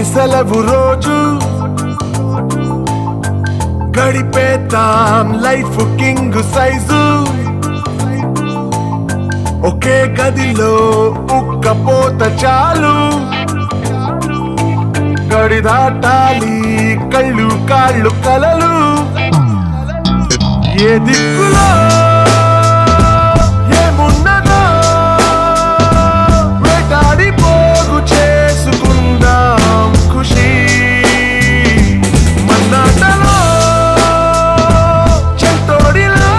సెలవు రోజు గడిపేతాం life king size ఒకే గదిలో ఉక్కపోత చాలు గడి దాటాలి కళ్ళు కాళ్ళు కలలు ఏ దిక్కులో ఏమున్నదో వేటాడి పోగు చేసుకుందాం ఖుషి మన్నాటలో చెంతోడిలో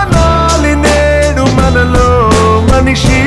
అనాలి నేడు మనలో మనిషి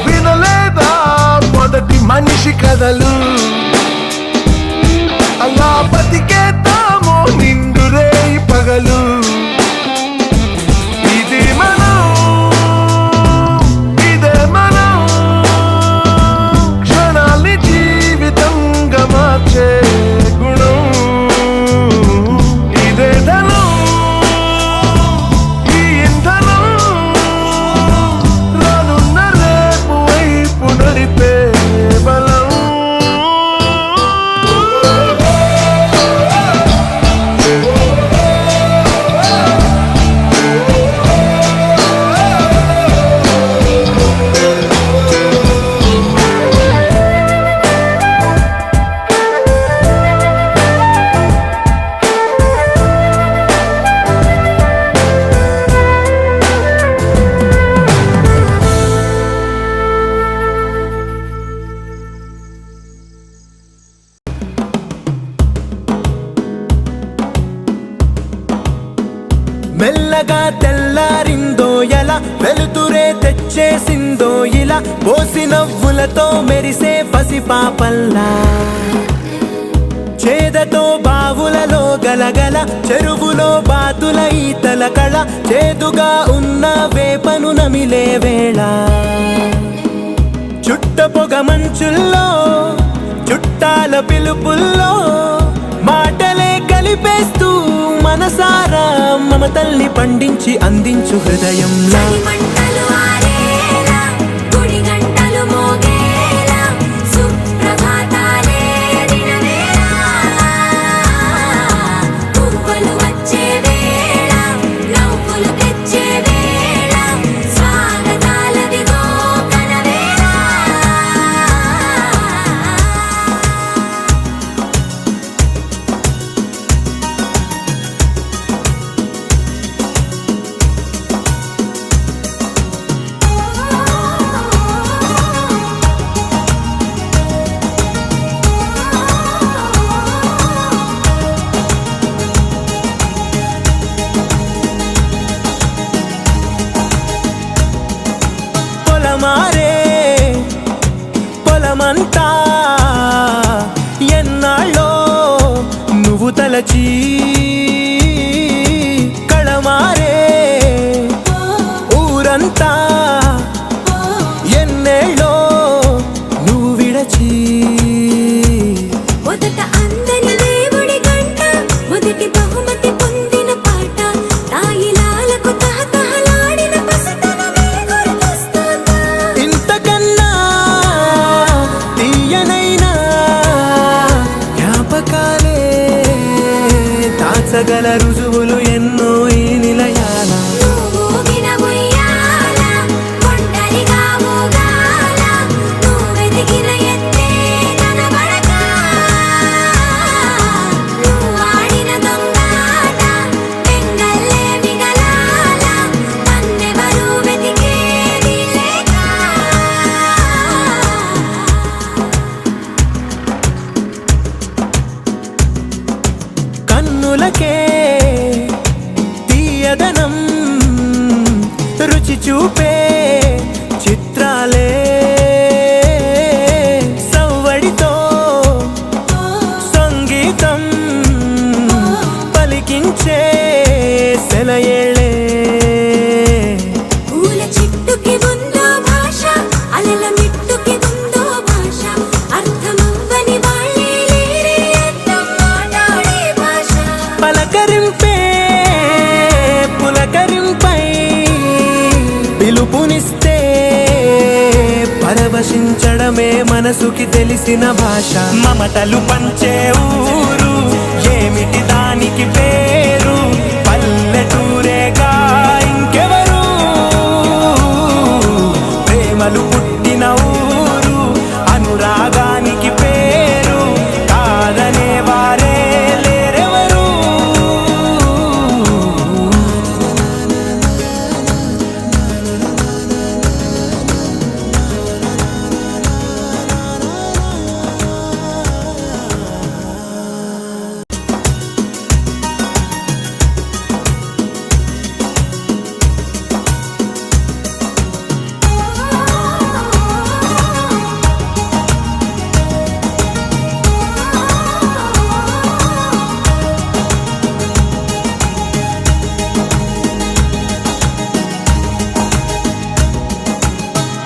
వినలేదా మొదటి మనిషి కథలు అలా బతికేద్దాము నిండు రేయి పగలు ఇది మనం ఇదే మనం క్షణాల్ని జీవితంగా మార్చే గుణం ఇదే ధనం మెల్లగా తెల్లారిందో ఎలా వెలుతురే తెచ్చేసిందో ఇలా పోసి నవ్వులతో మెరిసే పసిపాపల్లా చేదతో బావులలో గలగల చెరువులో బాతుల ఈతల కళ చేదుగా ఉన్న వేపను నమిలే వేళ చుట్ట పొగ మంచుల్లో చుట్టాల పిలుపుల్లో మాటలే కలిపేస్తూ మనసారా మమతల్ని పండించి అందించు హృదయంలా కళమారే పొలమంతా ఎన్నాళ్ళో నువ్వు తలచి కళమారే ఊరంతా ఎన్నేళ్ళో నువ్వు విడచి మొదట అందని దేవుడి గంట మొదటి బహుమతి పొందిన పాట తాయిలాలకు తహతహలాడిన పసితనమే గుర్తొస్తుందా ఇంతకన్నా తీయనైనా జ్ఞాపకాలే దాచగల రుజువులు ఎన్నో ఈ నిలయాల నువ్వు వినబోయాల ఒంటరిగా ఊగాల నువ్వెదిగిన ఎత్తే కనబడక నువ్వు ఆడిన దొంగాట పెంగల్లే మిగలాల నన్నెవరూ వెతికేది లేక కన్నులకే తీయదనం రుచి చూపే చిత్రాలే సవ్వడితో సంగీతం పలికించే సెలయేళే పూల చెట్టుకి ఉందో భాష అలల మిట్టుకి ఉందో భాష అర్థమవ్వని వాళ్ళే లేరే అర్థం మాట్లాడే భాష పలకరింపే పులకరింపై పిలుపునిస్తే పరవశించడమే మనసుకి తెలిసిన భాష మమతలు పంచే ఊరు ఏమిటి దానికి పేరు పల్లెటూరేగా ఇంకెవరు ప్రేమలు పుట్టిన ఊరు అనురాగానికి పేరు కాదనే వారే లేరెవరు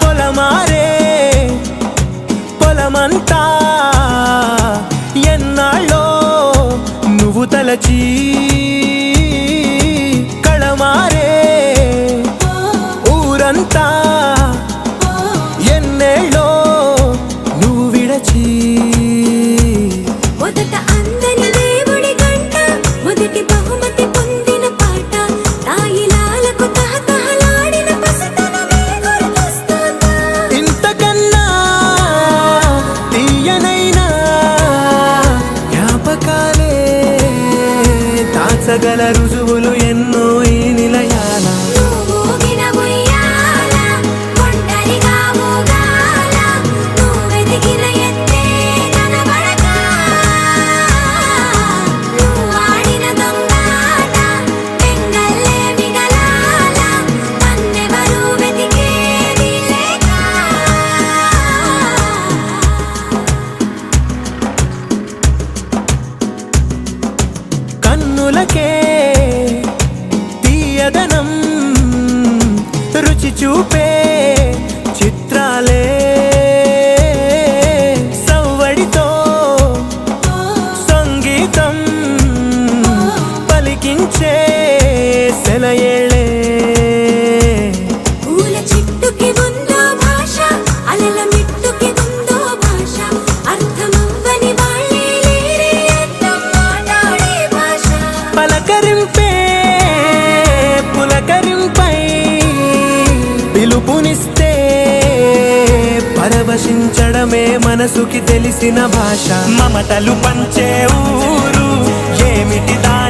పొలమారే పొలమంతా ఎన్నాళ్ళో నువ్వు తలచి కళమారే ఊరంతా ఎన్నేళ్ళో నువ్వు విడచి మొదట అందని దేవుడి గంట మొదటి బహుమతి పొందిన పాట తాయిలాలకు తహతహలాడిన పసితనమే గుర్తొస్తుందా ఇంతకన్నా తీయనైనా జ్ఞాపకాలే దాచగల రుజువులు ఎన్నో ఈ నిలయాల నువ్వు వినబోయాల ఒంటరిగా ఊగాల నువ్వెదిగిన ఎత్తే కనబడక నువ్వు ఆడిన దొంగాట పెంగల్లే మిగలాల నన్నెవరూ వెతికేది లేక కన్నులకే తీయదనం రుచి చూపే చిత్రాలే సవ్వడితో సంగీతం పలికించే సెలయేళే పూల చెట్టుకి ఉందో భాష అలల మిట్టుకి ఉందో భాష అర్థమవ్వని వాళ్ళే లేరే అర్థం మాట్లాడే భాష పలకరింపే పులకరింపై పిలుపునిస్తే పరవశించడమే మనసుకి తెలిసిన భాష మమతలు పంచే ఊరు ఏమిటి దానికి